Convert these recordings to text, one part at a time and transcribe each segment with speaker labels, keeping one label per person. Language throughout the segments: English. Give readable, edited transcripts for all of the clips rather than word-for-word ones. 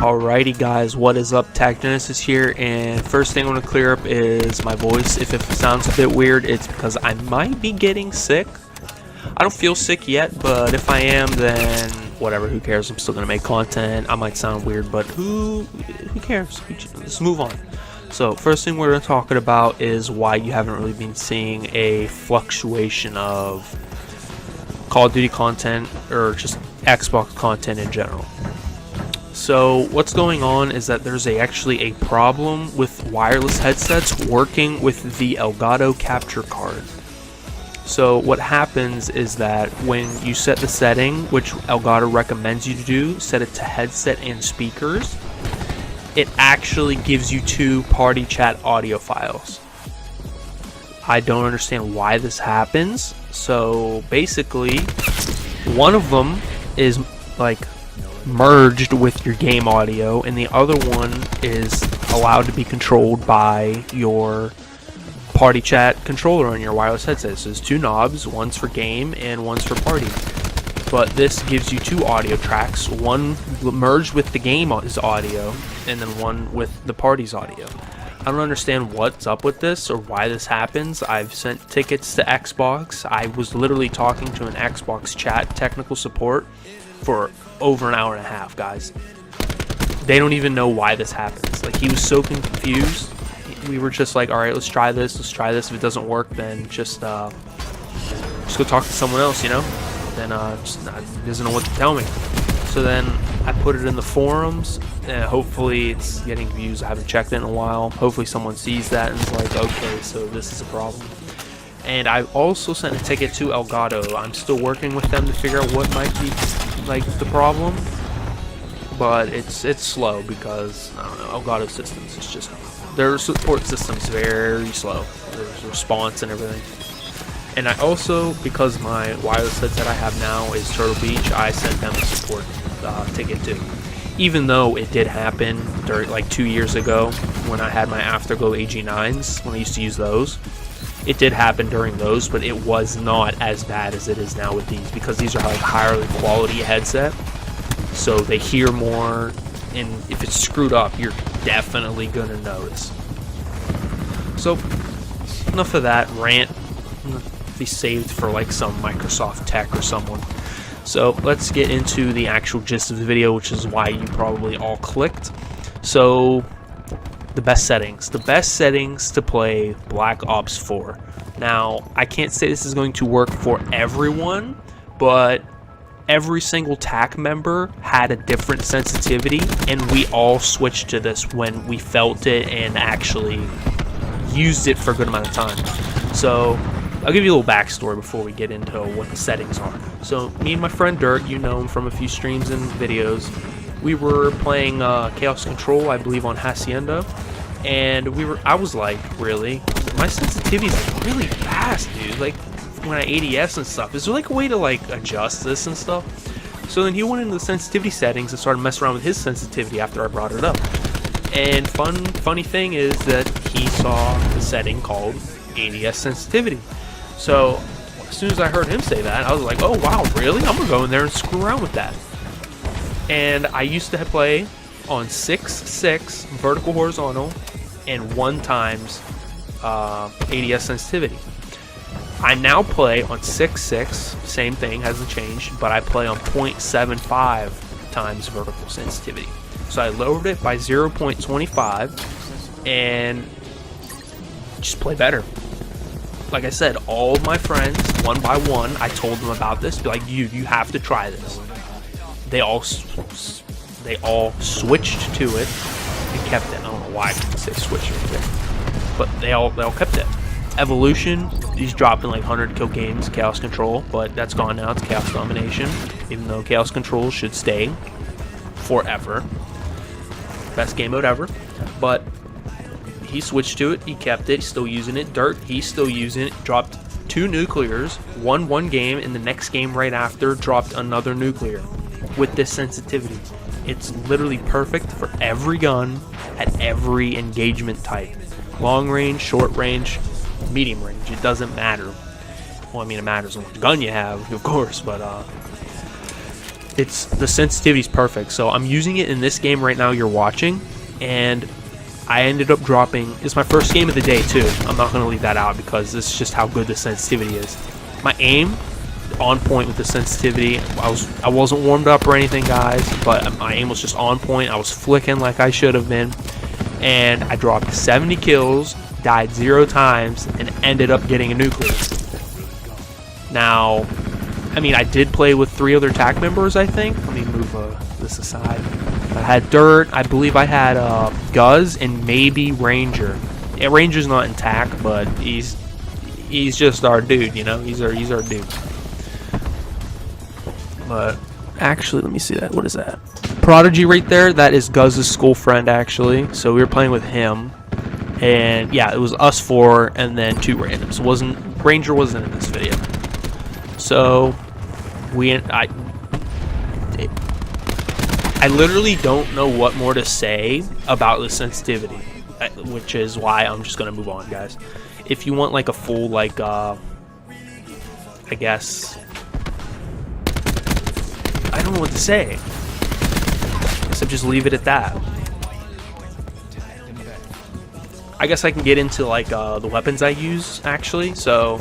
Speaker 1: Alrighty guys, what is up? Tag Genesis here, and first thing I want to clear up is my voice. If it sounds a bit weird, it's because I might be getting sick. I don't feel sick yet, but if I am, then whatever, who cares? I'm still going to make content. I might sound weird, but who cares? Let's move on. So first thing we're going to talk about is why you haven't really been seeing a fluctuation of Call of Duty content or just Xbox content in general. So what's going on is that there's actually a problem with wireless headsets working with the Elgato capture card. So what happens is that when you set the setting, which Elgato recommends you to do, set it to headset and speakers, it actually gives you two party chat audio files. I don't understand why this happens. So basically, one of them is like merged with your game audio, and the other one is allowed to be controlled by your party chat controller on your wireless headset. So there's two knobs, one's for game and one's for party. But this gives you two audio tracks, one merged with the game's audio and then one with the party's audio. I don't understand what's up with this or why this happens. I've sent tickets to Xbox. I was literally talking to an Xbox chat technical support for over an hour and a half, guys. They don't even know why this happens. Like, he was so confused. We were just like, all right, let's try this. If it doesn't work, then just go talk to someone else, you know. Then he doesn't know what to tell me. So then I put it in the forums, and hopefully it's getting views. I haven't checked it in a while. Hopefully someone sees that and is like, okay, so this is a problem. And I also sent a ticket to Elgato. I'm still working with them to figure out what might be like the problem, but it's slow because I don't know, Elgato systems is just, their support system's very slow. There's response and everything. And I also, because my wireless headset I have now is Turtle Beach, I sent them a support ticket too. Even though it did happen during like 2 years ago when I had my Afterglow AG9s, when I used to use those. It did happen during those, but it was not as bad as it is now with these, because these are like higher quality headset, so they hear more, and if it's screwed up, you're definitely gonna notice. So enough of that rant. Be saved for like some Microsoft tech or someone. So let's get into the actual gist of the video, which is why you probably all clicked. So the best settings to play Black Ops 4. Now, I can't say this is going to work for everyone, but every single TAC member had a different sensitivity, and we all switched to this when we felt it and actually used it for a good amount of time. So I'll give you a little backstory before we get into what the settings are. So me and my friend Dirt, you know him from a few streams and videos, we were playing Chaos Control, I believe, on Hacienda, and I was like, really? My sensitivity is like really fast, dude. Like when I ADS and stuff. Is there like a way to like adjust this and stuff? So then he went into the sensitivity settings and started messing around with his sensitivity after I brought it up. And funny thing is that he saw the setting called ADS sensitivity. So as soon as I heard him say that, I was like, oh wow, really? I'm gonna go in there and screw around with that. And I used to play on 6.6 vertical horizontal and 1 times ADS sensitivity. I now play on 6.6, same thing, hasn't changed, but I play on 0.75 times vertical sensitivity. So I lowered it by 0.25 and just play better. Like I said, all of my friends, one by one, I told them about this. Be like, you have to try this. They all switched to it and kept it. I don't know why I didn't say switch right there, but they all kept it. Evolution, he's dropping like 100 kill games, Chaos Control, but that's gone now. It's Chaos Domination, even though Chaos Control should stay forever. Best game mode ever, but he switched to it, he kept it, he's still using it. Dirt, he's still using it, dropped 2 nuclears, won 1 game, and the next game right after dropped another nuclear with this sensitivity. It's literally perfect for every gun at every engagement type. Long range, short range, medium range, it doesn't matter. Well, I mean, it matters on what gun you have, of course, but the sensitivity's perfect. So I'm using it in this game right now you're watching, and I ended up dropping. It's my first game of the day too. I'm not going to leave that out because this is just how good the sensitivity is. My aim on point with the sensitivity. I wasn't warmed up or anything, guys, but my aim was just on point. I was flicking like I should have been, and I dropped 70 kills, died 0 times, and ended up getting a nuclear. Now, I mean, I did play with 3 other TAC members, I think. Let me move this aside. I had Dirt, I believe I had Guz, and maybe Ranger. Yeah, Ranger's not in TAC, but he's just our dude, you know? He's our dude. But actually, let me see that. What is that? Prodigy right there. That is Guz's school friend, actually. So we were playing with him, and yeah, it was us 4 and then 2 randoms. Ranger wasn't in this video. So I literally don't know what more to say about the sensitivity, which is why I'm just gonna move on, guys. If you want like a full, like I guess I don't know what to say. I guess I'll just leave it at that. I guess I can get into like the weapons I use actually. So,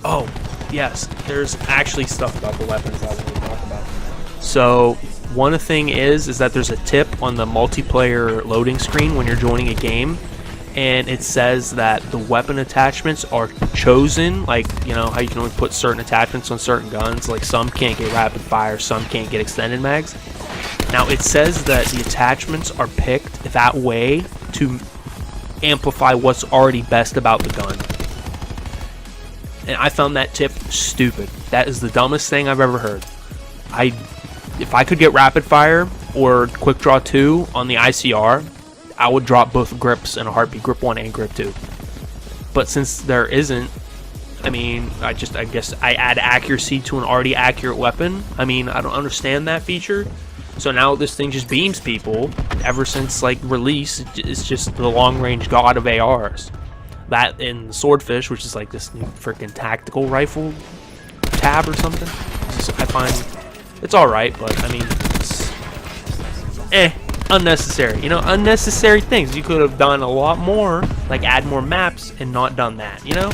Speaker 1: oh yes, there's actually stuff about the weapons I want to talk about. So one thing is that there's a tip on the multiplayer loading screen when you're joining a game, and it says that the weapon attachments are chosen, like, you know how you can only put certain attachments on certain guns, like some can't get rapid fire, some can't get extended mags. Now it says that the attachments are picked that way to amplify what's already best about the gun. And I found that tip stupid. That is the dumbest thing I've ever heard. If I could get rapid fire or quick draw 2 on the ICR, I would drop both grips in a heartbeat, grip 1 and grip 2. But since there isn't, I mean, I guess I add accuracy to an already accurate weapon. I mean, I don't understand that feature. So now this thing just beams people. Ever since like release, it's just the long range god of ARs. That and Swordfish, which is like this new freaking tactical rifle tab or something. I find it's alright, but I mean, it's unnecessary. You know, unnecessary things. You could have done a lot more, like add more maps and not done that, you know?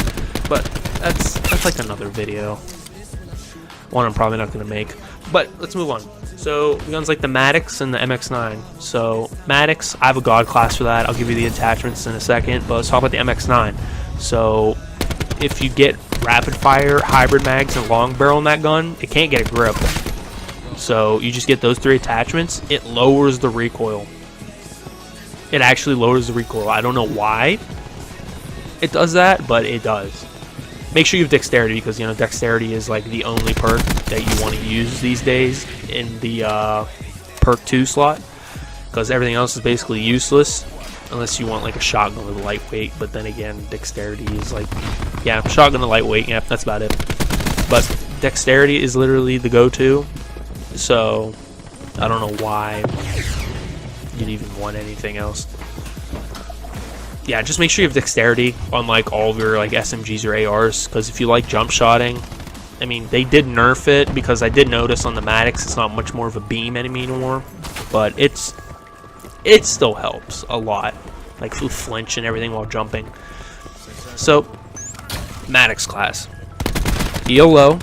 Speaker 1: But that's like another video. One I'm probably not going to make. But let's move on. So guns like the Maddox and the MX9. So Maddox, I have a god class for that. I'll give you the attachments in a second, but let's talk about the MX9. So if you get rapid fire, hybrid mags, and long barrel in that gun, it can't get a grip. So you just get those 3 attachments. It lowers the recoil. It actually lowers the recoil. I don't know why it does that, but it does. Make sure you have dexterity, because you know dexterity is like the only perk that you want to use these days in the perk 2 slot, because everything else is basically useless unless you want like a shotgun with a lightweight. But then again, dexterity is like, yeah, shotgun and lightweight, yeah, that's about it. But dexterity is literally the go-to. So I don't know why you'd even want anything else. Yeah, just make sure you have dexterity on like all of your like SMGs or ARs, because if you like jump shotting, I mean, they did nerf it, because I did notice on the Maddox it's not much more of a beam enemy anymore, but it still helps a lot, like with flinch and everything while jumping. So Maddox class, ELO,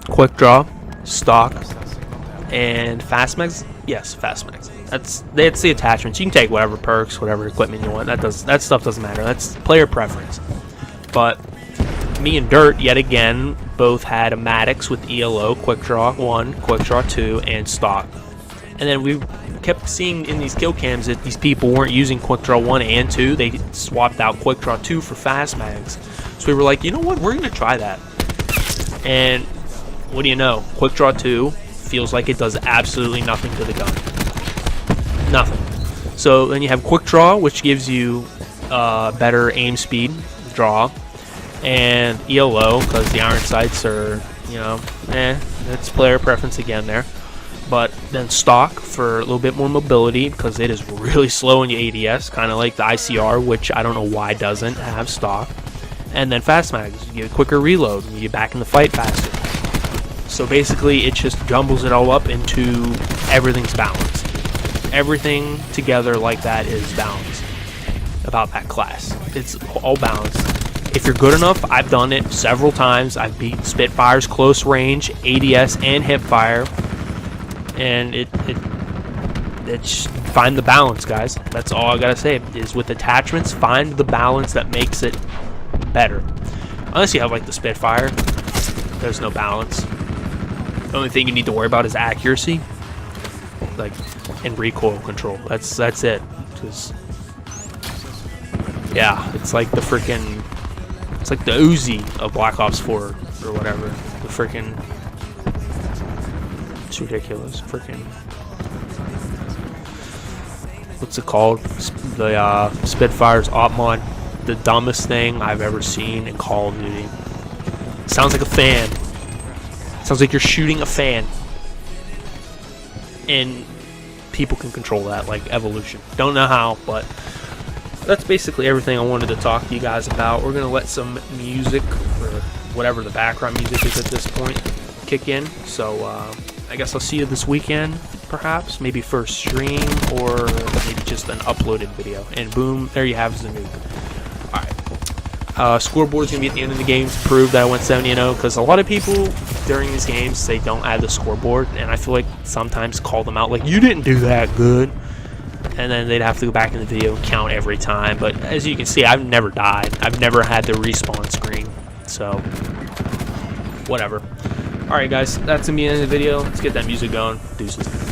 Speaker 1: quick draw, stock, and fast mags. Yes, fast mags. That's the attachments. You can take whatever perks, whatever equipment you want. That stuff doesn't matter. That's player preference. But me and Dirt, yet again, both had a Maddox with ELO, quick draw 1, quick draw 2, and stock. And then we kept seeing in these kill cams that these people weren't using quick draw 1 and 2. They swapped out quick draw 2 for fast mags. So we were like, you know what? We're gonna try that. And what do you know? Quick draw 2 feels like it does absolutely nothing to the gun. Nothing. So then you have quick draw, which gives you better aim speed, draw, and ELO, because the iron sights are, you know, that's player preference again there. But then stock for a little bit more mobility, because it is really slow in your ADS, kind of like the ICR, which I don't know why doesn't have stock. And then fast mags, you get a quicker reload, and you get back in the fight faster. So basically, it just jumbles it all up into everything's balanced. Everything together like that is balanced about that class. It's all balanced. If you're good enough, I've done it several times. I've beat Spitfire's close range, ADS, and hipfire. And it's find the balance, guys. That's all I gotta say. Is with attachments, find the balance that makes it better. Unless you have like the Spitfire, there's no balance. The only thing you need to worry about is accuracy, like, and recoil control. That's it. Because yeah, it's like the freaking, it's like the Uzi of Black Ops 4 or whatever. The freaking, it's ridiculous. Freaking, what's it called? The Spitfire's op mod. The dumbest thing I've ever seen in Call of Duty. Sounds like a fan. Sounds like you're shooting a fan. And people can control that, like evolution. Don't know how, but that's basically everything I wanted to talk to you guys about. We're going to let some music, or whatever the background music is at this point, kick in. So I guess I'll see you this weekend, perhaps. Maybe for a stream, or maybe just an uploaded video. And boom, there you have the nuke. Scoreboard is going to be at the end of the game to prove that I went 70-0, because a lot of people during these games, they don't add the scoreboard, and I feel like sometimes call them out like, you didn't do that good, and then they'd have to go back in the video and count every time. But as you can see, I've never died. I've never had the respawn screen, so whatever. Alright guys, that's going to be the end of the video. Let's get that music going. Deuces.